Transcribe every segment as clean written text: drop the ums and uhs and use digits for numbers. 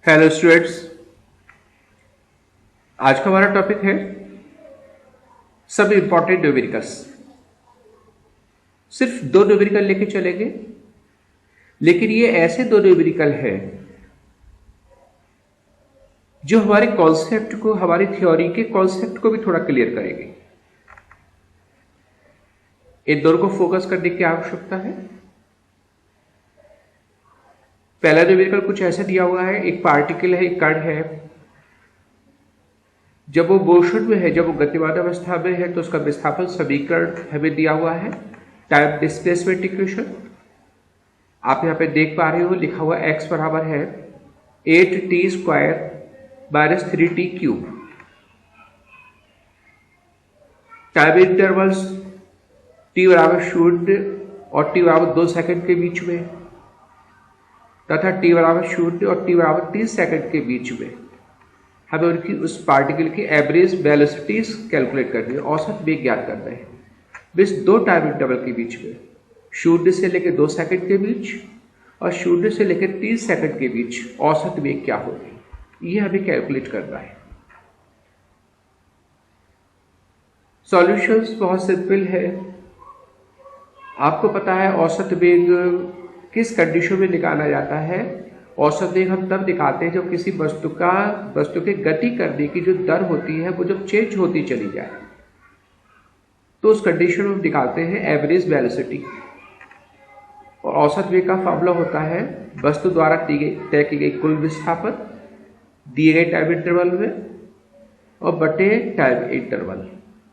Hello students. आज का हमारा टॉपिक है सब इंपॉर्टेंट न्यूमेरिकल्स। सिर्फ दो न्यूमेरिकल लेके चलेंगे, लेकिन ये ऐसे दो न्यूमेरिकल हैं जो हमारे कॉन्सेप्ट को, हमारी थ्योरी के कॉन्सेप्ट को भी थोड़ा क्लियर करेंगे। इन दोनों को फोकस करने की आवश्यकता है। पहला न्यूमेरिकल कुछ ऐसा दिया हुआ है, एक पार्टिकल है, एक कण है। जब वो मोशन में है, जब वो गतिमान अवस्था में है, तो उसका विस्थापन समीकरण हमें दिया हुआ है, टाइम डिस्प्लेसमेंट इक्वेशन। आप यहां पे देख पा रहे हो, लिखा हुआ x बराबर है 8t² minus 3t³। Time intervals t बराबर 0 और t बराबर 2 सेकंड के बीच में, तथा t बराबर 0 और t बराबर 3 सेकंड के बीच में हमें उनकी उस पार्टिकल की एवरेज वेलोसिटीज कैलकुलेट करनी है, औसत वेग ज्ञात करना है। बस दो टाइम इंटरवल के बीच में, 0 से लेकर 2 सेकंड के बीच और 0 से लेकर 3 सेकंड के बीच औसत वेग क्या होगी, ये हमें कैलकुलेट करना है। सॉल्यूशंस बहुत सिंपल है। आपको पता है औसत वेग किस कंडीशन में निकाला जाता है। औसत वेग हम तब निकालते हैं जब किसी वस्तु के गति करने की जो दर होती है वो जब चेंज होती चली जाए, तो उस कंडीशन में हम निकालते हैं एवरेज वेलोसिटी। और औसत वेग का फॉर्मूला होता है वस्तु द्वारा तय की गई कुल विस्थापन दिए गए टाइम इंटरवल में और बटे टाइम इंटरवल,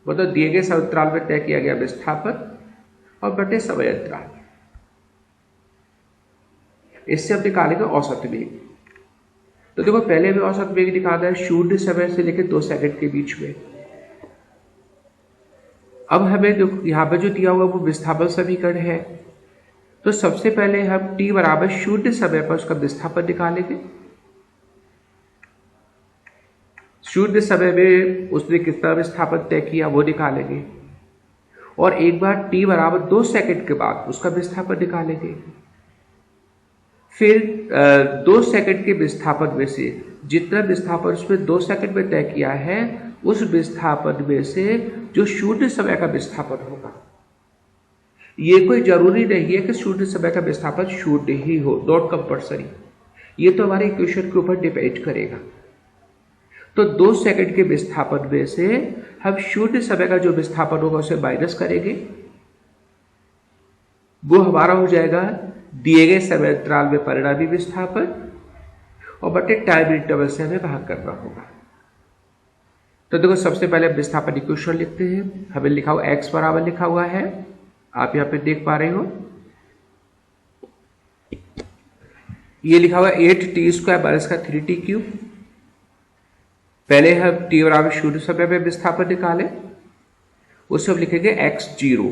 मतलब दिए गए समय अंतराल में तय किया गया विस्थापन और बटे समय अंतराल। इससे हम निकालेंगे औसत वेग। तो देखो, पहले में औसत वेग निकालना है 0 समय से लेकर 2 सेकंड के बीच में। अब हमें यहां पर जो दिया हुआ वो विस्थापन समीकरण है, तो सबसे पहले हम t बराबर 0 समय पर उसका विस्थापन निकालेंगे। 0 समय में उसने कितना विस्थापन तय किया वो निकालेंगे, और एक बार t बराबर 2 सेकंड के बाद उसका विस्थापन निकालेंगे। फिर 2 सेकंड के विस्थापन में से जितना विस्थापन उसमें 2 सेकंड में तय किया है, उस विस्थापन में से जो 0 समय का विस्थापन होगा, ये कोई जरूरी नहीं है कि 0 समय का विस्थापन 0 ही हो, नॉट कंपल्सरी। ये तो हमारे इक्वेशन के ऊपर डिपेंड करेगा। तो 2 सेकंड के विस्थापन में से हम 0 समय का जो विस्थापन होगा उसे माइनस करेंगे। वो हमारा हो जाएगा दिए गए समय अंतराल में परिणामी विस्थापन और बटे टाइम इंटरवल से हमें भाग करना होगा। तो देखो, सबसे पहले विस्थापन इक्वेशन लिखते हैं। हमें लिखा हुआ x बराबर लिखा हुआ है, आप यहां पे देख पा रहे हो, ये लिखा हुआ 8t² माइनस का 3t³। पहले हम t बराबर 0 समय में विस्थापन निकाले, उसे हम लिखेंगे x0।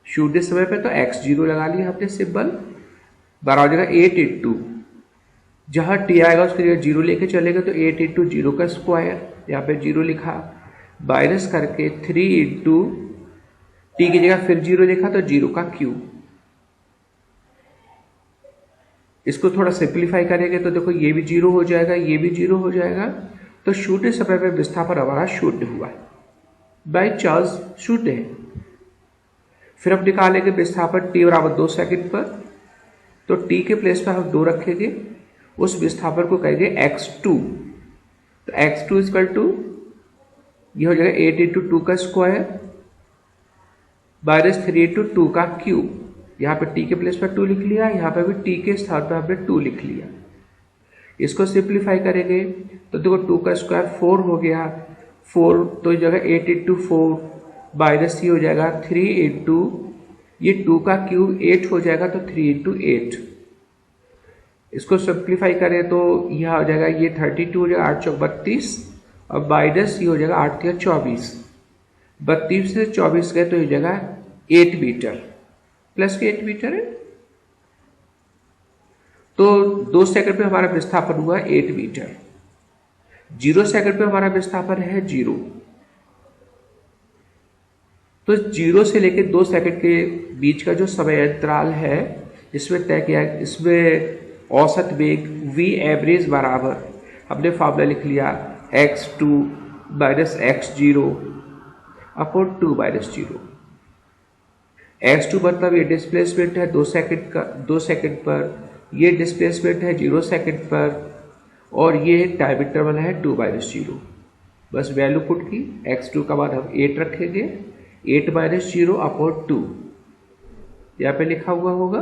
0 समय पे तो x0 लगा लिया हमने सिंबल, बराबर हो जाएगा 8 इंटू, जहां t आएगा उसके लिए 0 लेके चलेगा, तो 8 इंटू 0 का स्क्वायर, यहाँ पे 0 लिखा, माइनस करके 3 इंटू टी की जगह फिर 0 लिखा तो 0 का क्यूब। इसको थोड़ा सिंप्लीफाई करेंगे तो देखो, ये भी 0 हो जाएगा, ये भी 0 हो जाएगा, तो 0 समय पे विस्थापन हमारा 0 हुआ, बाई चांस 0 है। फिर हम निकालेंगे विस्थापन t बराबर 2 सेकंड पर, तो t के प्लेस पर हम 2 रखेंगे, उस विस्थापन को कहेंगे x2। तो x2 इक्वल टू ये हो जाएगा 8 इंटू 2 का स्क्वायर माइनस 3 इंटू 2 का क्यूब। यहाँ पे t के प्लेस पर 2 लिख लिया, यहाँ पे भी t के स्थान पर हमने 2 लिख लिया। इसको सिंप्लीफाई करेंगे तो देखो 2 का स्क्वायर 4 हो गया, 4 तो जगह 8 इंटू 4 माइनस ये हो जाएगा 3 इंटू ये 2 का क्यूब 8 हो जाएगा, तो 3 इंटू 8। इसको सिंप्लीफाई करें तो यह हो जाएगा, ये 32 हो जाएगा, 8 चौक 32, और माइनस ये हो जाएगा 8 तिया 24, 32 से 24 गए तो ये हो जाएगा 8 मीटर, प्लस के 8 मीटर है। तो 2 सेकंड पे हमारा विस्थापन हुआ 8 मीटर। 0 सेकंड पे हमारा विस्थापन है 0। तो 0 से लेकर 2 सेकंड के बीच का जो समय अंतराल है, इसमें तय किया, इसमें औसत वेग v एवरेज बराबर, हमने फॉर्मूला लिख लिया x2 minus x0 upon 2 minus 0। x2 मतलब ये डिस्प्लेसमेंट है 2 सेकंड पर, ये डिस्प्लेसमेंट है 0 सेकंड पर, और ये टाइम इंटरवल है 2 माइनस 0। बस वैल्यू पुट की, x2 का मान हम 8 रखेंगे, 8 माइनस 0 अपॉन 2 यहाँ पे लिखा हुआ होगा,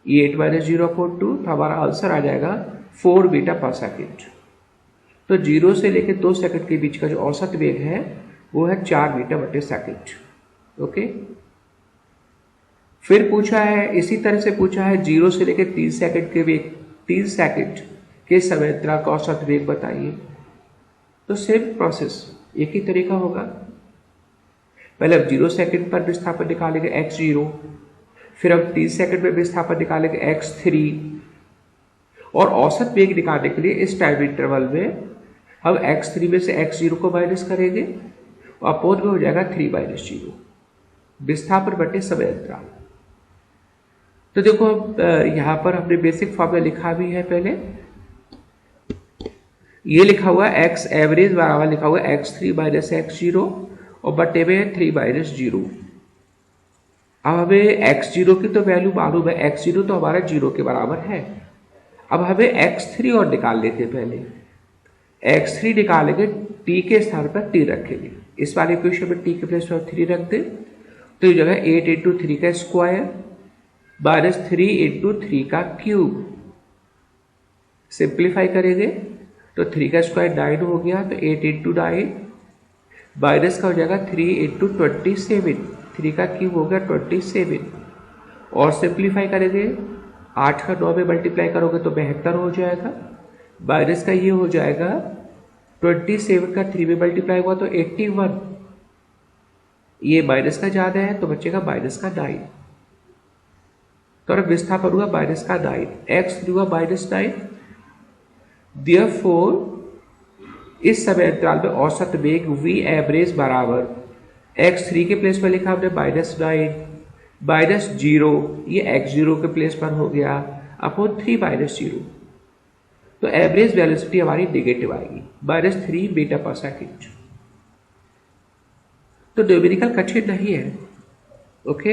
ये 8 माइनस 0 अपॉन 2, तो हमारा आंसर आ जाएगा 4 मीटर पर सेकेंड। तो 0 से लेकर 2 सेकंड के बीच का जो औसत वेग है वो है 4 मीटर बटे सेकेंड। ओके, फिर पूछा है, इसी तरह से पूछा है 0 से लेकर 3 सेकंड के वेग, 3 सेकंड के समय अंतराल का औसत वेग बताइए। तो सेम प्रोसेस, एक ही तरीका होगा। पहले अब 0 सेकंड पर विस्थापन निकालेंगे x0, फिर अब 3 सेकंड में विस्थापन निकालेंगे x3, और औसत वेग निकालने के लिए इस टाइम इंटरवल में हम x3 में से x0 को माइनस करेंगे, और अपोज में हो जाएगा 3 माइनस 0, विस्थापन बटे समय अंतराल। तो देखो यहां पर हमने बेसिक फॉर्मूला लिखा भी है, पहले ये लिखा हुआ है x एवरेज बराबर लिखा हुआ है x3 माइनस x0 और बटे में 3 माइनस 0। अब हमें x0 की तो वैल्यू मालूम है, x0 तो हमारा 0 के बराबर है। अब हमें x3 और निकाल लेते हैं। पहले x3 निकालेंगे, t के स्थान पर t रखेंगे, इस वाले इक्वेशन में t के प्लेस पर 3 रख दे, तो ये जगह 8 इंटू 3 का स्क्वायर माइनस 3 इंटू 3 का क्यूब। सिंप्लीफाई करेंगे तो 3 का स्क्वायर 9 हो गया, तो 8 इंटू 9 माइनस का हो जाएगा 3 इंटू 27, 3 का क्यूब हो गया 27, और सिंप्लीफाई करेंगे 8 का 9 में मल्टीप्लाई करोगे तो 72 हो जाएगा, माइनस का ये हो जाएगा 27 का 3 में मल्टीप्लाई हुआ तो 81, ये माइनस का ज्यादा है तो बचेगा माइनस का 9, तो अब विस्थापन हुआ माइनस का 9, x हुआ माइनस 9। देयरफॉर इस समय अंतराल में औसत वेग v एवरेज बराबर x3 के प्लेस पर लिखा हमने माइनस 9 माइनस 0, ये x0 के प्लेस पर हो गया अपॉन 3 माइनस 0, तो एवरेज वेलोसिटी हमारी नेगेटिव आएगी माइनस 3 मीटर पर सेकेंड। तो न्यूमेरिकल कठिन नहीं है। ओके,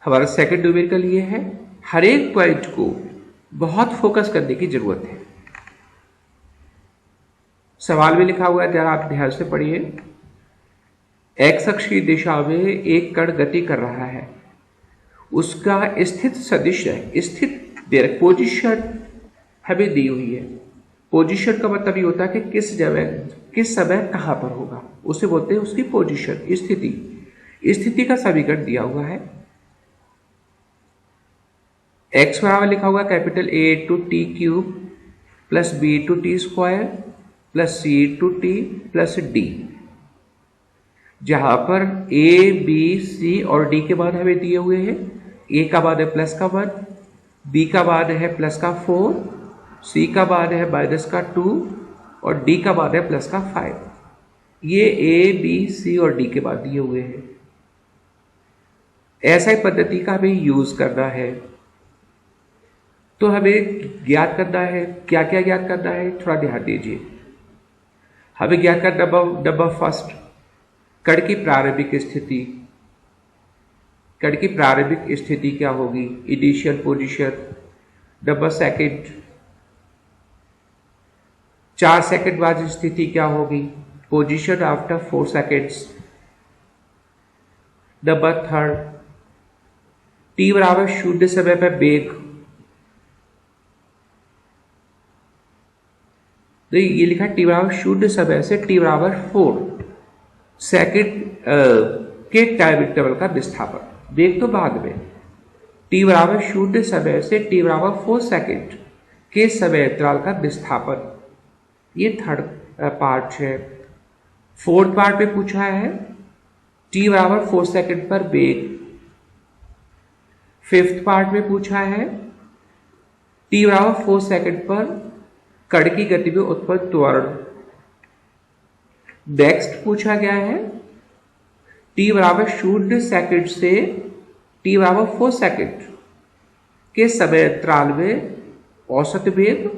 हमारा सेकंड न्यूमेरिकल ये है, हर एक पॉइंट को बहुत फोकस करने की जरूरत है। सवाल में लिखा हुआ है, जरा आप ध्यान से पढ़िए। एक्स अक्ष की दिशा में एक कण गति कर रहा है, उसका स्थित सदिश है, स्थित पोजीशन हमें दी हुई है। पोजीशन का मतलब ये होता है कि किस समय कहां पर होगा, उसे बोलते हैं उसकी पोजीशन, स्थिति का समीकरण दिया हुआ है। x बराबर लिखा हुआ capital A into T cube plus B into T square plus C into T plus D, जहां पर A, B, C और D के मान हमें दिए हुए हैं। A का मान है प्लस का 1, B का मान है प्लस का 4, C का मान है माइनस का 2 और D का मान है प्लस का 5। ये A, B, C और D के मान दिए हुए हैं। ऐसा ही पद्धति का हमें यूज करना है। तो हमें ज्ञात करना है, क्या क्या ज्ञात करना है, थोड़ा ध्यान दीजिए। हमें ज्ञात करना नंबर फर्स्ट, कण की प्रारंभिक स्थिति। कण की प्रारंभिक स्थिति क्या होगी, initial position. Number second, 4 second बाद स्थिति क्या होगी, position after 4 seconds. Number third, t बराबर 0 समय पर वेग। तो ये लिखा t बराबर 0 समय से t बराबर 4 सेकेंड के टाइम इंटरवल का विस्थापन, वेग तो बाद में। t बराबर 0 समय से t बराबर 4 सेकेंड के समय अंतराल का विस्थापन, ये थर्ड पार्ट है। फोर्थ पार्ट में पूछा है t बराबर 4 सेकेंड पर वेग। फिफ्थ पार्ट में पूछा है t बराबर 4 सेकेंड पर कण की गति में उत्पन्न त्वरण। नेक्स्ट पूछा गया है t बराबर 0 सेकेंड से t बराबर 4 सेकेंड के समय अंतराल में औसत वेग,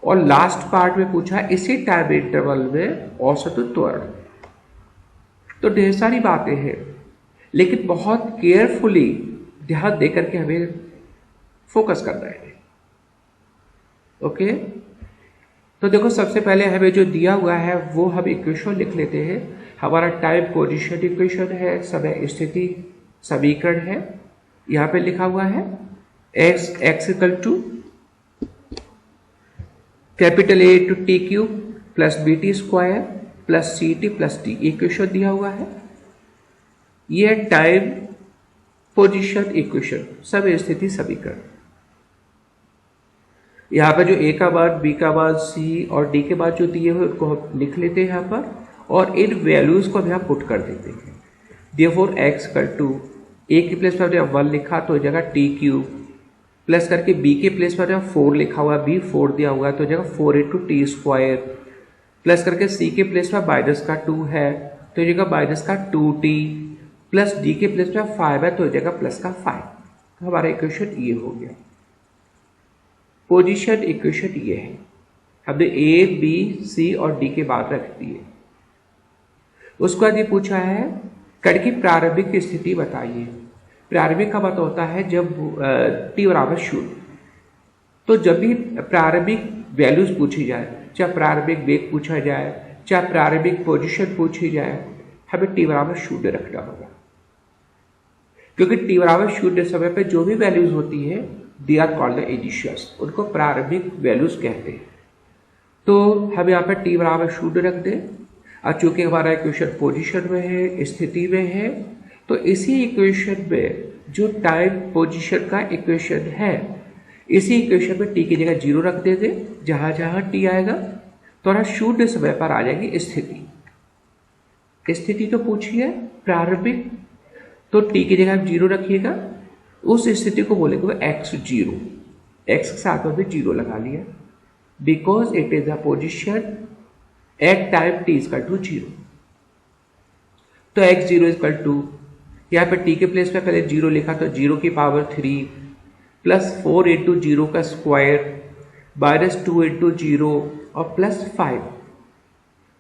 और लास्ट पार्ट में पूछा इसी टाइम इंटरवल में औसत त्वरण। तो ढेर सारी बातें हैं, लेकिन बहुत केयरफुली ध्यान देकर के हमें फोकस करना है। ओके, तो देखो सबसे पहले हमें जो दिया हुआ है वो हम इक्वेशन लिख लेते हैं। हमारा टाइम पोजीशन इक्वेशन है, समय स्थिति समीकरण है। यहां पे लिखा हुआ है x equal to capital A to t cube plus B t square plus C t plus t, equation दिया हुआ है। ये टाइम पोजीशन इक्वेशन, समय स्थिति समीकरण। यहाँ पर जो ए का मान, बी का मान, सी और डी के बाद जो दिए हुए उनको हम लिख लेते हैं यहाँ पर, और इन वैल्यूज को हम यहाँ पुट कर देते हैं। देयरफॉर x इक्वल टू ए के प्लेस पर हमने 1 लिखा तो हो जाएगा टी क्यूब, प्लस करके बी के प्लेस पर 4 लिखा हुआ, बी 4 दिया हुआ तो हो जाएगा 4 इंटू टी स्क्वायर, प्लस करके सी के प्लेस पर माइनस का 2 है तो हो जाएगा माइनस का 2t, प्लस डी के प्लेस पर 5 है तो हो जाएगा प्लस का 5। तो हमारा इक्वेशन ये हो गया। पोजीशन इक्वेशन ये है, हमने ए बी सी और डी के बाद रख दिए। उसके बाद ये पूछा है कण की प्रारंभिक स्थिति बताइए। प्रारंभिक का मतलब होता है जब टी बराबर 0। तो जब भी प्रारंभिक वैल्यूज पूछी जाए, चाहे प्रारंभिक वेग पूछा जाए, चाहे प्रारंभिक पोजीशन पूछी जाए, हमें टी बराबर 0 रखना होगा, क्योंकि टी बराबर 0 समय पर जो भी वैल्यूज होती है दे आर कॉल्ड इनिशियल्स, उनको प्रारंभिक वैल्यूज कहते हैं। तो हम यहाँ पर टी बराबर 0 रख दें। और चूंकि हमारा इक्वेशन पोजीशन में है, स्थिति में है, तो इसी इक्वेशन में जो टाइम पोजीशन का इक्वेशन है, इसी इक्वेशन में टी की जगह 0 रख देंगे। जहां जहां टी आएगा तो 0 समय पर आ जाएगी स्थिति। स्थिति तो पूछिए प्रारंभिक, तो टी की जगह आप 0 रखिएगा। उस स्थिति को बोलेंगे x0, x के साथ में भी 0 लगा लिया, because it is the position at time t equal to 0। तो x0 इक्वल टू, यहाँ पे t के प्लेस पे पहले 0 लिखा तो 0 की पावर 3 प्लस 4 इंटू 0 का स्क्वायर माइनस 2 इंटू 0 और प्लस 5।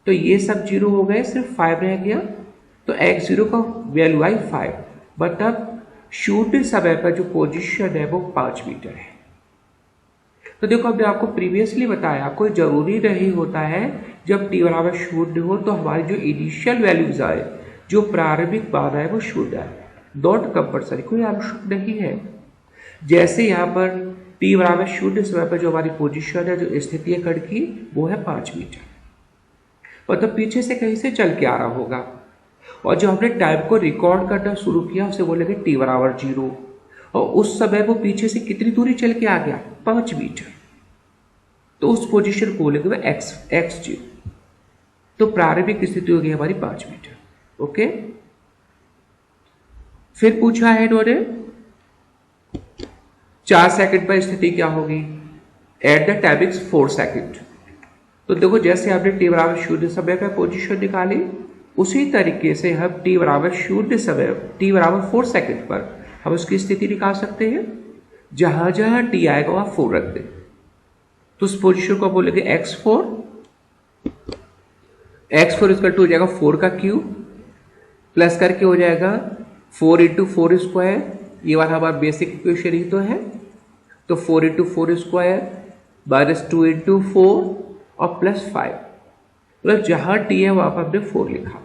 तो ये सब 0 हो गए, सिर्फ 5 रह गया। तो x0 का वैल्यू आई 5, मतलब 0 समय पर जो पोजीशन है वो 5 मीटर है। तो देखो हमने आपको प्रीवियसली बताया, कोई जरूरी नहीं होता है जब t बराबर 0 हो तो हमारी जो इनिशियल वैल्यूज आए, जो प्रारंभिक मान है वो 0 आए, नॉट कंपल्सरी, कोई आवश्यक नहीं है। जैसे यहाँ पर t बराबर 0 समय पर जो हमारी पोजीशन है, जो स्थिति है कण की, वो है 5 मीटर, मतलब पीछे से कहीं से चल के आ रहा होगा। और जो हमने टाइम को रिकॉर्ड करना शुरू किया उसे बोलेंगे t बराबर 0, और उस समय वो पीछे से कितनी दूरी चल के आ गया, 5 मीटर। तो उस पोजीशन को बोलेंगे x0। तो प्रारंभिक स्थिति हो गई हमारी 5 मीटर। ओके, फिर पूछा है इन्होंने 4 सेकंड पर स्थिति क्या होगी, at the time is 4 second. तो देखो जैसे आपने t बराबर 0 समय पर पोजीशन निकाली, उसी तरीके से हम t बराबर 0 समय, t बराबर 4 सेकंड पर हम उसकी स्थिति निकाल सकते हैं। जहां जहां t आएगा वहां 4 रख दें, तो उस पोजीशन को बोलेंगे x4। x4 इक्वल टू हो जाएगा 4 का क्यूब, प्लस करके हो जाएगा 4 इंटू 4 स्क्वायर, ये वाला हमारा बेसिक इक्वेशन ही तो है। तो 4 इंटू 4 स्क्वायर माइनस 2 इंटू 4 और प्लस 5, मतलब जहां t है वहां पर हमने 4 लिखा।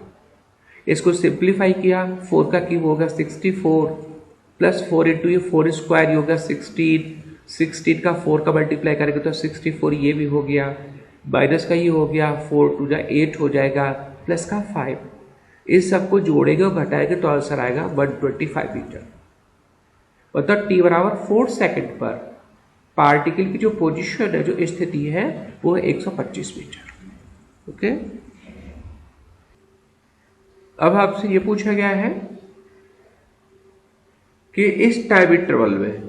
इसको सिंप्लीफाई किया, 4 का क्यूब होगा 64 प्लस 4 इंटू ये 4 स्क्वायर ये होगा 16 का 4 का मल्टीप्लाई करेंगे तो 64, ये भी हो गया, माइनस का ये हो गया, 4 टू 8 हो जाएगा, प्लस का 5। इस सबको जोड़ेंगे और घटाएंगे तो आंसर आएगा 125 मीटर। मतलब t बराबर 4 सेकंड पर पार्टिकल की जो पोजीशन है, जो स्थिति है, वो है 125 मीटर। ओके, अब आपसे ये पूछा गया है कि इस टाइम इंटरवल में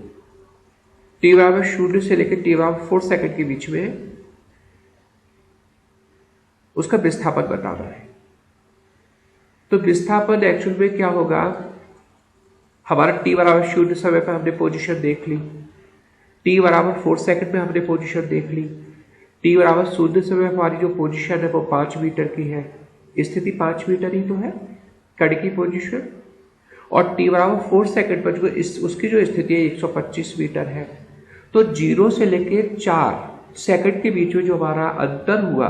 t बराबर 0 से लेकर t बराबर 4 सेकंड के बीच में उसका विस्थापन बताना है। तो विस्थापन एक्चुअल में क्या होगा, हमारा टी बराबर 0 समय पर हमने पोजीशन देख ली, टी बराबर 4 सेकंड में हमने पोजीशन देख ली, टी बराबर 0 समय हमारी जो पोजीशन है वो 5 मीटर की है, स्थिति 5 मीटर ही तो है कण की पोजीशन, और टी बराबर 4 सेकंड पर जो उसकी जो स्थिति है 125 मीटर है। तो 0 से लेके 4 सेकंड के बीच में जो हमारा अंतर हुआ,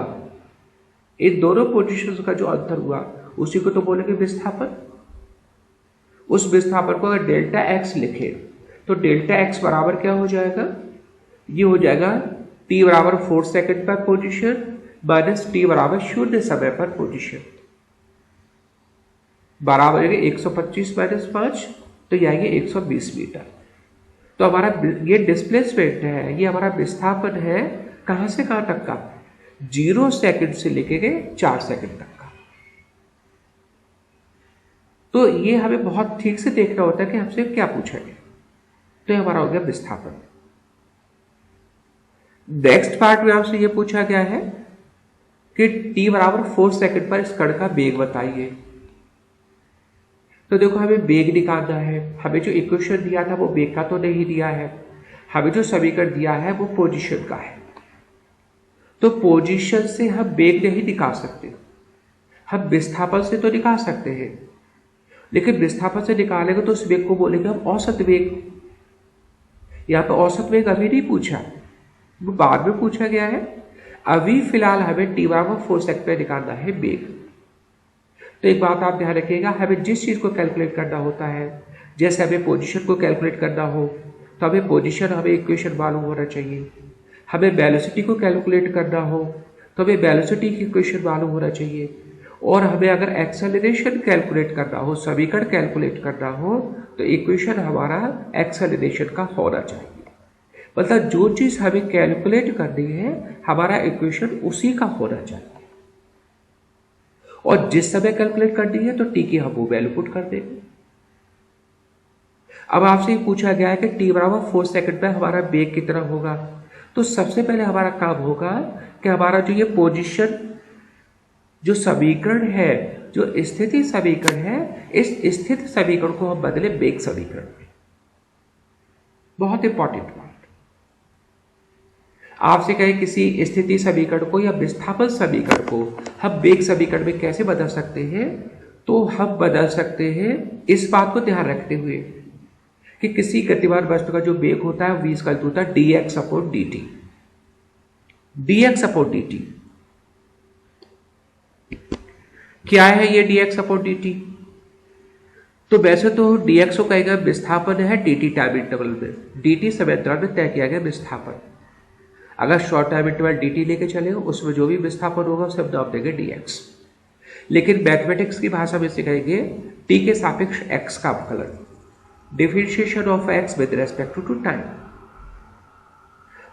इन दोनों पोजीशंस का जो अंतर हुआ उसी को तो बोलेंगे विस्थापन। उस विस्थापन को अगर डेल्टा एक्स लिखे तो डेल्टा एक्स बराबर क्या हो जाएगा, ये हो जाएगा टी बराबर 4 सेकंड पर पोजीशन माइनस टी बराबर 0 समय पर पोजीशन, बराबर है 125 माइनस 5, तो ये आएंगे 120 मीटर। तो हमारा ये डिस्प्लेसमेंट है, ये हमारा विस्थापन है कहां से कहां तक का, 0 सेकंड से लेके गए 4 सेकंड तक का। तो ये हमें बहुत ठीक से देखना होता है कि हमसे क्या पूछा गया। तो ये हमारा हो गया विस्थापन। नेक्स्ट पार्ट में आपसे ये पूछा गया है कि t बराबर 4 सेकंड पर इस कण का वेग बताइए। तो देखो हमें वेग निकालना है, हमें जो इक्वेशन दिया था वो वेग का तो नहीं दिया है, हमें जो समीकरण दिया है वो पोजीशन का है। तो पोजीशन से हम वेग नहीं निकाल सकते, हम विस्थापन से तो निकाल सकते हैं, लेकिन विस्थापन से निकालेंगे तो उस वेग को बोलेंगे हम औसत वेग। या तो औसत वेग अभी नहीं पूछा, वो बाद में पूछा गया है। अभी फिलहाल हमें टी बराबर 4 सेकंड पे निकालना है वेग। तो एक बात आप ध्यान रखिएगा, हमें जिस चीज को कैलकुलेट करना होता है, जैसे हमें पोजीशन को कैलकुलेट करना हो तो हमें पोजीशन, हमें इक्वेशन मालूम होना चाहिए। हमें वेलोसिटी को कैलकुलेट करना हो तो हमें वेलोसिटी की इक्वेशन मालूम होना चाहिए। और हमें अगर एक्सेलरेशन कैलकुलेट करना हो, समीकरण कैलकुलेट करना हो, तो इक्वेशन हमारा एक्सेलरेशन का होना चाहिए। मतलब जो चीज हमें कैलकुलेट करनी है हमारा इक्वेशन उसी का होना चाहिए। और जिस समय कैलकुलेट करनी है तो टी की हम वो वैल्यू पुट कर देंगे। अब आपसे ये पूछा गया है कि टी बराबर 4 सेकंड पर हमारा वेग कितना होगा। तो सबसे पहले हमारा काम होगा कि हमारा जो ये पोजीशन, जो समीकरण है, जो स्थिति समीकरण है, इस स्थिति समीकरण को हम बदले वेग समीकरण में। बहुत इंपॉर्टेंट बात। आपसे कहे किसी स्थिति समीकरण को या विस्थापन समीकरण को हम वेग समीकरण में कैसे बदल सकते हैं, तो हम बदल सकते हैं इस बात को ध्यान रखते हुए कि किसी गतिमान वस्तु का जो वेग होता है v इक्वल टू होता है dx upon dt। dx upon dt क्या है ये dx अपॉन dt? तो वैसे तो dx को कहेगा विस्थापन है dt टाइम इंटरवल में, dt समय अंतराल में तय किया गया विस्थापन। अगर शॉर्ट टाइम इंटरवल dt लेके चले उसमें जो भी विस्थापन होगा उसे हम नाम देंगे dx। लेकिन मैथमेटिक्स की भाषा में सिखाएंगे t के सापेक्ष x का अवकलन, differentiation of x with respect to time.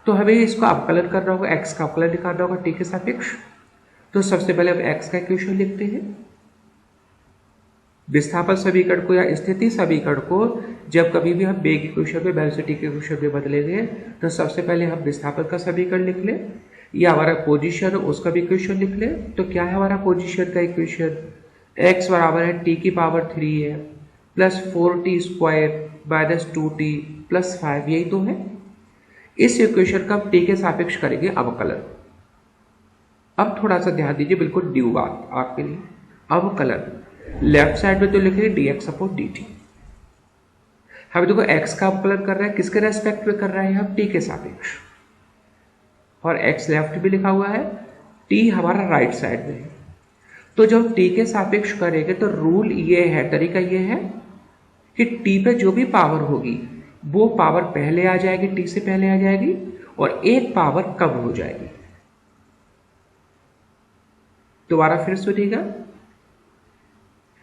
तो हमें इसको अवकलन करना होगा, x का अवकलन निकालना होगा t के सापेक्ष। तो सबसे पहले हम x का इक्वेशन लिखते हैं। विस्थापन समीकरण को या स्थिति समीकरण को जब कभी भी हम वेग इक्वेशन में वेलोसिटी के इक्वेशन में बदलेंगे तो सबसे पहले हम विस्थापन का समीकरण लिख लें, या हमारा पोजीशन उसका भी इक्वेशन लिख लें। तो क्या है हमारा पोजीशन का इक्वेशन, x बराबर है t की पावर 3 है plus 4t square minus 2t plus 5, यही तो है। इस इक्वेशन का t के सापेक्ष करेंगे अवकलन। अब थोड़ा सा ध्यान दीजिए, बिल्कुल न्यू बात आपके लिए। अवकलन लेफ्ट साइड में तो लिखेंगे dx अपॉन dt। हमें देखो x का अवकलन कर रहा है, किसके रेस्पेक्ट में कर रहा है हम, t के सापेक्ष। और x लेफ्ट भी लिखा हुआ है, t हमारा राइट साइड में है। तो जब t के सापेक्ष करेंगे तो रूल ये है, तरीका ये है कि t पे जो भी पावर होगी वो पावर पहले आ जाएगी, t से पहले आ जाएगी, और एक पावर कम हो जाएगी। दोबारा फिर सुनिएगा,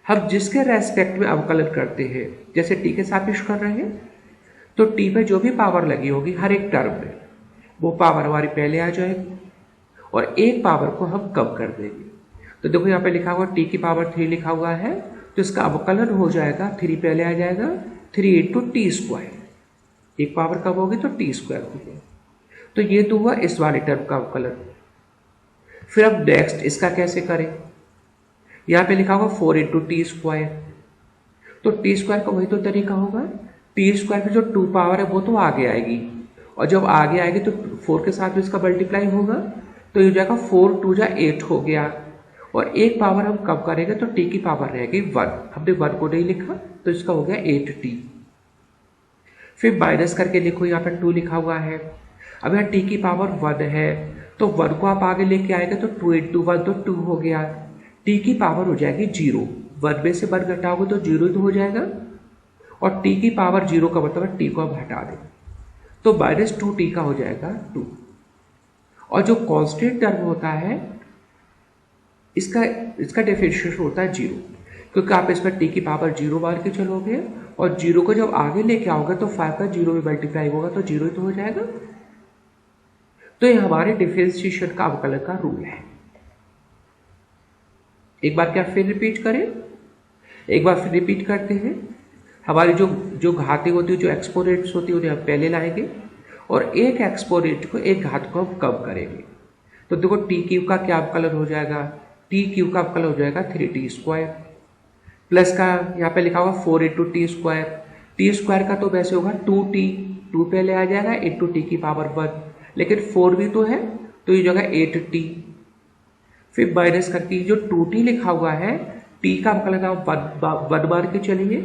हम जिसके रेस्पेक्ट में अवकलन करते हैं, जैसे t के सापेक्ष कर रहे हैं, तो t पे जो भी पावर लगी होगी हर एक टर्म में वो पावर हमारी पहले आ जाएगी और एक पावर को हम कम कर देंगे। तो देखो यहाँ पे लिखा हुआ t की पावर 3 लिखा हुआ है, तो इसका अवकलन हो जाएगा, 3 पहले आ जाएगा, 3 इंटू टी स्क्वायर, एक पावर कम होगी तो टी स्क्वायर हो गया। तो ये तो हुआ इस वाले टर्म का अवकलन। फिर अब नेक्स्ट इसका कैसे करें, यहाँ पे लिखा होगा 4 इंटू टी स्क्वायर। तो टी स्क्वायर का वही तो तरीका होगा, टी स्क्वायर की जो 2 पावर है वो तो आगे आएगी, और जब आगे आएगी तो 4 के साथ भी इसका मल्टीप्लाई होगा, तो ये हो जाएगा 4 2 जा 8 हो गया, और एक पावर हम कब करेंगे तो टी की पावर रहेगी 1, हमने 1 को नहीं लिखा तो इसका हो गया 8t। फिर माइनस करके लिखो, यहाँ पर 2 लिखा हुआ है। अब यहाँ टी की पावर 1 है तो 1 को आप आगे लेके आएंगे तो 2 × 1 तो 2 हो गया, टी की पावर हो जाएगी 0, 1 में से 1 घटाओगे तो 0 ही तो हो जाएगा, और टी की पावर 0 का मतलब टी को आप हटा दें तो -2t का हो जाएगा 2। और जो कांस्टेंट टर्म होता है इसका डिफरेंशिएशन होता है 0, क्योंकि आप इसमें टी की पावर 0 मार के चलोगे, और 0 को जब आगे लेके आओगे तो 5 का 0 में मल्टीप्लाई होगा तो 0 ही तो हो जाएगा। तो ये हमारे डिफरेंशिएशन का अवकलन का रूल है। एक बार क्या फिर रिपीट करें, एक बार फिर रिपीट करते हैं। हमारी जो घातें होती है, जो एक्सपोनेंट्स होती है, उन्हें हम पहले लाएंगे और एक एक्सपोनेंट को, एक घात को हम कम करेंगे। तो देखो टी क्यूब का क्या अवकलन हो जाएगा, टी क्यूब का अवकलन हो जाएगा 3t² प्लस का यहाँ पे लिखा होगा 4 × t², टी स्क्वायर का तो वैसे होगा 2t, 2 पहले आ जाएगा इंटू टी की पावर 1, लेकिन 4 भी तो है तो ये जगह 8t। फिर माइनस करके जो 2t लिखा हुआ है, t का अवकलन आप 1 मार के चलिए,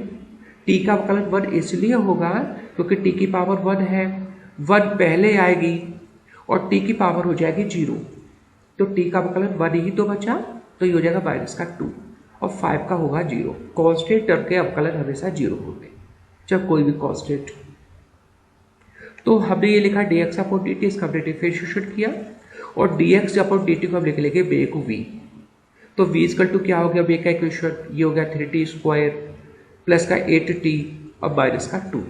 t का अवकलन 1 इसलिए होगा क्योंकि t की पावर 1 है, 1 पहले आएगी और t की पावर हो जाएगी 0, तो t का अवकलन 1 ही तो बचा, तो ये हो जाएगा -2 और 5 का होगा 0। कांस्टेंट टर्म के अवकलन हमेशा 0 होंगे जब कोई भी कांस्टेंट। तो हमने ये लिखा dx/dt, इसका हमने डिफरेंशिएशन किया, और dx/dt को हम लिख लेंगे बेक v। तो v = क्या हो गया, बेक का इक्वेशन ये हो गया 3t² प्लस का 8t और माइनस का 2।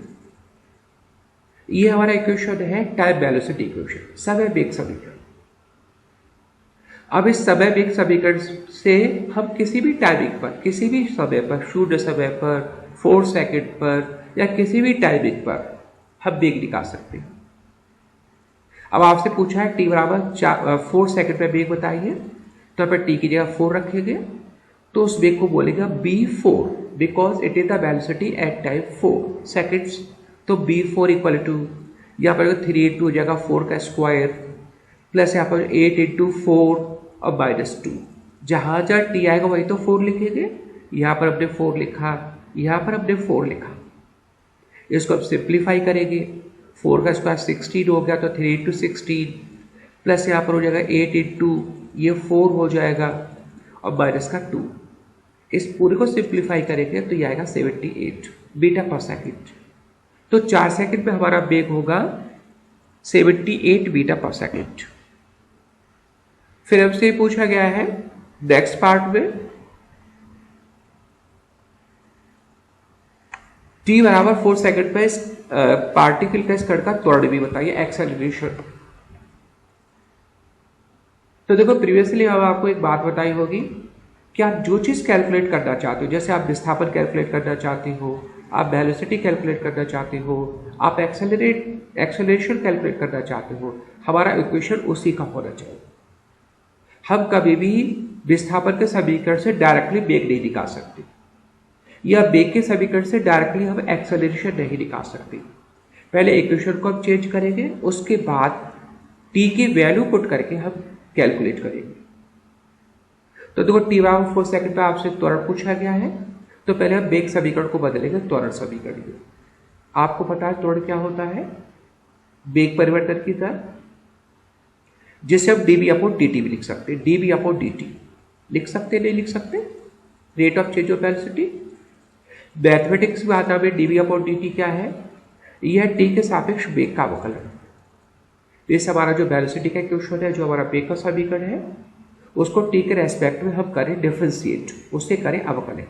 ये हमारा इक्वेशन है टाइम वेलोसिटी इक्वेशन, समय वेग समीकरण। अब इस समय वेग समीकरण से हम किसी भी टाइमिंग पर, किसी भी समय पर, 0 समय पर, 4 सेकंड पर या किसी भी टाइमिंग पर हम वेग निकाल सकते हैं। अब आपसे पूछा है t बराबर 4 सेकंड पर वेग बताइए, तो अपन t की जगह 4 रखेंगे तो उस वेग को बोलेगा b4, because it is the velocity at time 4 seconds. तो b4 इक्वल टू यहाँ पर 3 × 2 जगह 4 का स्क्वायर प्लस यहाँ पर 8 × 4 और -2, जहाँ जहाँ t आएगा वही तो 4 लिखेंगे, यहाँ पर हमने 4 लिखा, यहाँ पर हमने 4 लिखा। इसको अब सिंप्लीफाई करेंगे, 4 का स्क्वायर 16 हो गया तो 3 × 16 प्लस यहाँ पर हो जाएगा 8 × ये 4 हो जाएगा और माइनस का 2। इस पूरे को सिंप्लीफाई करेंगे तो ये आएगा 78 बीटा पर सेकेंड। तो 4 सेकंड में हमारा वेग होगा 78 बीटा पर सेकेंड। फिर हमसे पूछा गया है नेक्स्ट पार्ट में t बराबर 4 सेकंड पे पार्टिकल का स्कड़ का त्वरण भी बताइए, एक्सेलरेशन। तो देखो प्रीवियसली अब आपको एक बात बताई होगी कि आप जो चीज कैलकुलेट करना चाहते हो, जैसे आप विस्थापन कैलकुलेट करना चाहते हो, आप वेलोसिटी कैलकुलेट करना चाहते हो, आप एक्सेलरेशन कैलकुलेट करना चाहते हो, हमारा इक्वेशन उसी का होना चाहिए। हम कभी भी विस्थापन के समीकरण से डायरेक्टली वेग नहीं निकाल सकते, या वेग के समीकरण से डायरेक्टली हम एक्सेलरेशन नहीं निकाल सकते। पहले इक्वेशन को हम चेंज करेंगे, उसके बाद t की वैल्यू पुट करके हम कैलकुलेट करेंगे। तो देखो t बराबर 4 सेकंड पे आपसे त्वरण पूछा गया है, तो पहले हम वेग समीकरण को बदलेंगे त्वरण समीकरण में। आपको पता है त्वरण क्या होता है, वेग परिवर्तन की दर, जिसे हम dv/dt भी लिख सकते हैं, dv/dt लिख सकते नहीं लिख सकते, rate of change of velocity. Mathematics में आता है dv/dt क्या है, यह t के सापेक्ष वेग का अवकलन। इस हमारा जो वेलोसिटी का इक्वेशन है, जो हमारा वेग का समीकरण है, उसको t के रेस्पेक्ट में हम करें डिफरेंशिएट, उससे करें अवकलन।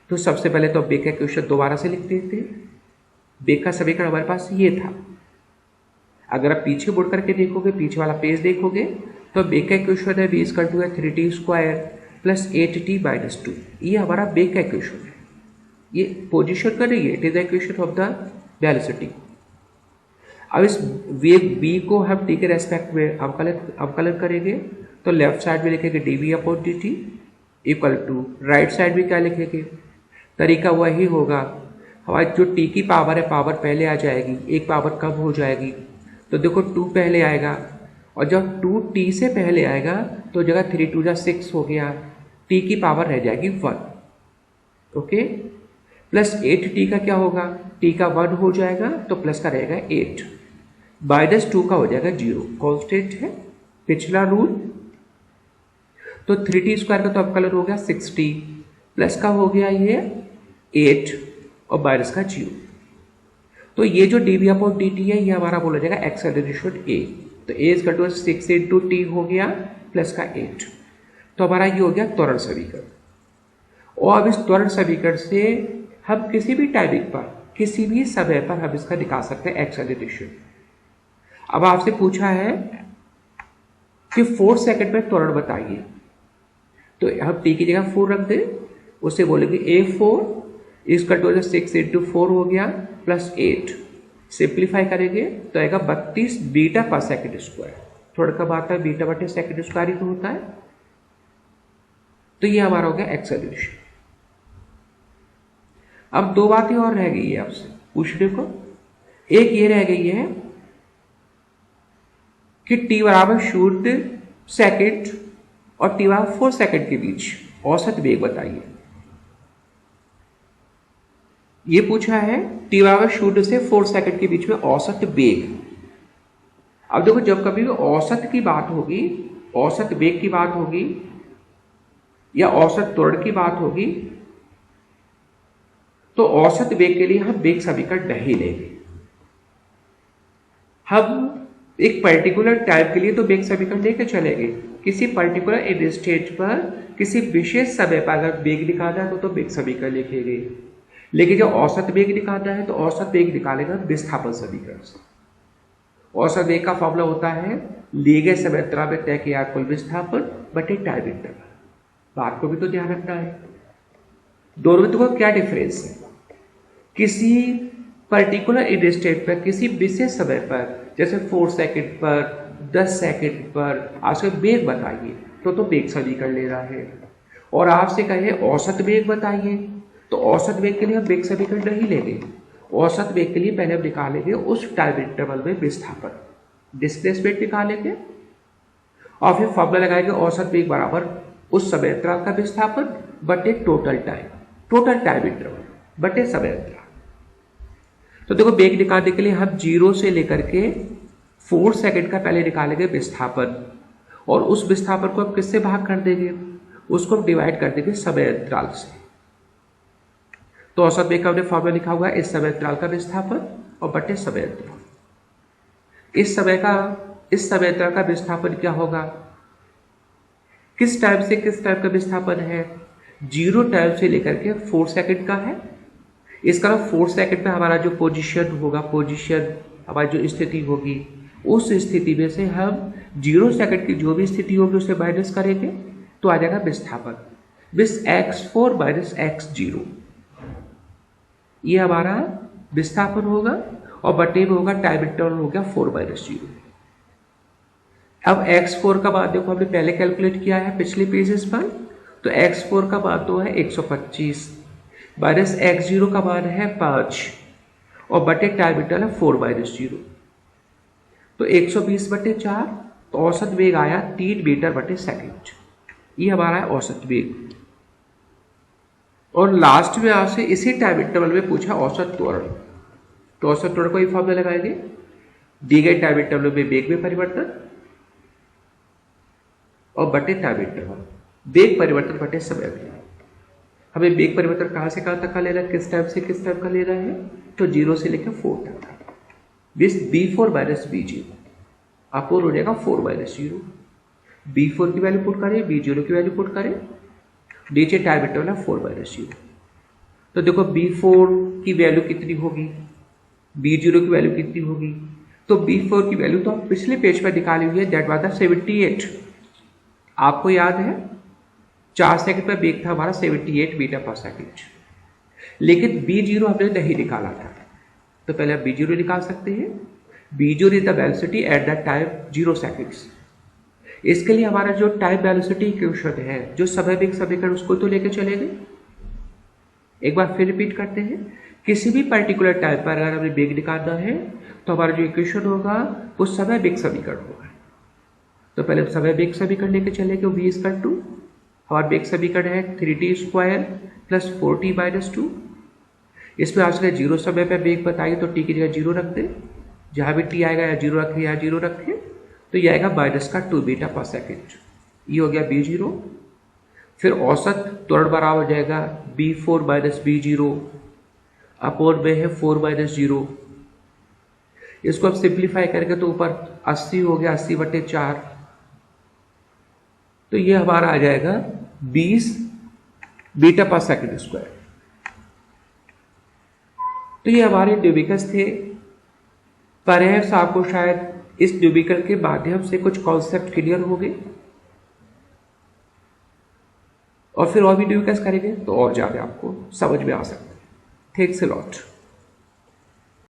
तो सबसे पहले तो वेग का इक्वेशन दोबारा से लिख देते हैं। वेग का समीकरण हमारे पास ये था, अगर आप पीछे मुड़ करके देखोगे, पीछे वाला पेज देखोगे, तो वेग का इक्वेशन है v = 3t² प्लस 8t - 2। ये हमारा वेग का इक्वेशन है, ये पोजीशन का नहीं है, it is the equation of the velocity. अब इस वेग v को हम t के रेस्पेक्ट में अवकलन करेंगे, तो लेफ्ट साइड में लिखेंगे dv/dt equal to, right side में क्या लिखेंगे, तरीका वही होगा, हमारी जो टी की पावर है पावर पहले आ जाएगी, एक पावर कम हो जाएगी, तो देखो 2 पहले आएगा, और जब 2 टी से पहले आएगा तो जगह 3 2 6 हो गया, टी की पावर रह जाएगी 1, ओके। प्लस 8 टी का क्या होगा, टी का 1 हो जाएगा तो प्लस का रहेगा 8, -2 का हो जाएगा 0, कॉन्स्टेंट है पिछला रूल। तो 3t² का तो अब कलर हो गया 60, प्लस का हो गया ये 8 और माइनस का 0। तो ये जो dv/dt है ये हमारा बोला जाएगा एक्सेलरेशन a, तो a is equal to 6 into t हो गया प्लस का 8, तो हमारा ये हो गया त्वरण समीकरण। और अब इस त्वरण समीकरण से हम किसी भी टाइमिंग पर किसी भी समय पर हम इसका निकाल सकते हैं एक्सेलरेशन। अब आपसे पूछा है कि 4 सेकंड में त्वरण बताइए, तो हम t की जगह 4 रख दें, उससे बोलेंगे a4 इक्वल टू 6 इंटू 4 हो गया प्लस 8, सिंप्लीफाई करेंगे तो आएगा 32 बीटा पर सेकंड स्क्वायर, थोड़ा कब आता है बीटा बटे सेकंड स्क्वायर ही तो होता है। तो ये हमारा हो गया एक्सेलरेशन। अब 2 बातें और रह गई है आपसे पूछने को, एक ये रह गई है कि t बराबर 0 सेकंड और t बराबर 4 सेकंड के बीच औसत वेग बताइए। ये पूछा है t बराबर 0 से 4 सेकंड के बीच में औसत वेग। अब देखो जब कभी भी औसत की बात होगी, औसत वेग की बात होगी या औसत त्वरण की बात होगी, तो औसत वेग के लिए हम वेग समीकरण नहीं लेंगे, हम एक पर्टिकुलर टाइम के लिए तो वेग समीकरण लेके चलेंगे। किसी पर्टिकुलर इंस्टेंट पर किसी विशेष समय पर अगर वेग निकालना है तो वेग समीकरण लिखेंगे, लेकिन जब औसत वेग निकालना है तो औसत वेग निकालेगा विस्थापन समीकरण से। औसत वेग का फॉर्मूला होता है लिए गए समय अंतराल में तय किया कुल विस्थापन बटे टाइम इंटरवल। बात को भी तो ध्यान रखना है, दोनों में तो क्या डिफरेंस है। किसी पर्टिकुलर इंस्टेंट पर किसी विशेष समय पर जैसे 4 सेकंड पर 10 सेकंड पर आपसे वेग बताइए तो वेग समीकरण ले रहा है, और आपसे कहे औसत वेग बताइए तो औसत वेग के लिए हम वेग समीकरण नहीं लेंगे। औसत वेग के लिए पहले हम निकालेंगे उस टाइम इंटरवल में विस्थापन, डिस्प्लेसमेंट निकालेंगे और फिर फॉर्मूला लगाएंगे औसत वेग बराबर उस समय अंतराल का विस्थापन बटे टोटल टाइम इंटरवल बटे समय अंतराल। तो देखो वेग निकालने के लिए हम 0 से लेकर के 4 सेकंड का पहले निकालेंगे विस्थापन, और उस विस्थापन को हम किससे भाग कर देंगे, उसको हम डिवाइड कर देंगे समय अंतराल से। तो औसत वेग का हमने फॉर्मूला लिखा हुआ है इस समय अंतराल का विस्थापन और बटे समय अंतराल। इस समय अंतराल का विस्थापन क्या होगा, किस टाइम से किस टाइम का विस्थापन है, 0 टाइम से लेकर के 4 सेकंड का है। इसका 4 सेकंड में हमारा जो पोजीशन होगा, हमारी जो स्थिति होगी, उस स्थिति में से हम 0 सेकंड की जो भी स्थिति होगी उसे माइनस करेंगे तो आ जाएगा विस्थापन विस x4 माइनस x0, ये हमारा विस्थापन होगा, और बटे में होगा टाइम इंटरवल हो गया 4 माइनस 0। अब x4 का मान देखो हमने पहले कैलकुलेट किया है पिछले पेजेस पर, तो x4 का मान तो है 125 माइनस x0 का मान है 5 और बटे टाइम इंटरवल है 4 माइनस 0, तो 120 बटे 4, तो औसत वेग आया 3 मीटर बटे सेकंड, ये हमारा है औसत वेग। और लास्ट में आपसे इसी टाइम इंटरवल में पूछा औसत त्वरण, तो औसत त्वरण को ही फॉर्मूला लगाएंगे, दी गई टाइम इंटरवल में वेग में परिवर्तन और बटे टाइम इंटरवल, वेग परिवर्तन बटे समय में। हमें वेग परिवर्तन कहां से कहां तक का लेना है, किस टाइम से किस टाइम का लेना है, तो 0 से लेकर 4 तक का, विस b4 माइनस b0 अपोन हो जाएगा 4 माइनस 0। b4 की वैल्यू पुट करें, b0 की वैल्यू पुट करें, नीचे टाइम इंटरवल है 4 माइनस 0। तो देखो b4 की वैल्यू कितनी होगी, b0 की वैल्यू कितनी होगी, तो b4 की वैल्यू तो हम पिछले पेज पर निकाली हुई है, दैट वाज 78। आपको याद है 4 सेकंड पर वेग था हमारा 78 मीटर पर सेकंड, लेकिन b0 हमने नहीं निकाला था, तो पहले आप b0 निकाल सकते हैं। b0 is the velocity at the time 0 seconds. इसके लिए हमारा जो टाइम वेलोसिटी इक्वेशन है, जो समय वेग समीकरण, उसको तो लेके चलेंगे। एक बार फिर रिपीट करते हैं, किसी भी पर्टिकुलर टाइम पर अगर हमें वेग निकालना है तो हमारा जो इक्वेशन होगा वो समय वेग समीकरण होगा। तो पहले हम समय वेग समीकरण लेके चलेंगे, v इक्वल टू हमारा वेग समीकरण है 3t square plus 4t minus 2। इसमें आपने जीरो समय पे वेग बताई तो t की जगह जीरो रख दे, जहाँ भी t आएगा या जीरो रखें या जीरो रखें, तो ये आएगा माइनस का 2 मीटर पर सेकेंड। ये हो गया b0। फिर औसत त्वरण बराबर हो जाएगा b4 माइनस b0 अपोन में है 4 माइनस 0। इसको अब सिंप्लीफाई करेंगे तो ऊपर 80 हो गया, 80/4, तो ये हमारा आ जाएगा 20 मीटर पर सेकेंड स्क्वायर। तो ये हमारे न्यूमेरिकल्स थे। परहैप्स आपको शायद इस न्यूमेरिकल के माध्यम से कुछ कॉन्सेप्ट क्लियर हो गए, और फिर और भी न्यूमेरिकल्स करेंगे तो और ज्यादा आपको समझ में आ सकता है। Thanks a lot.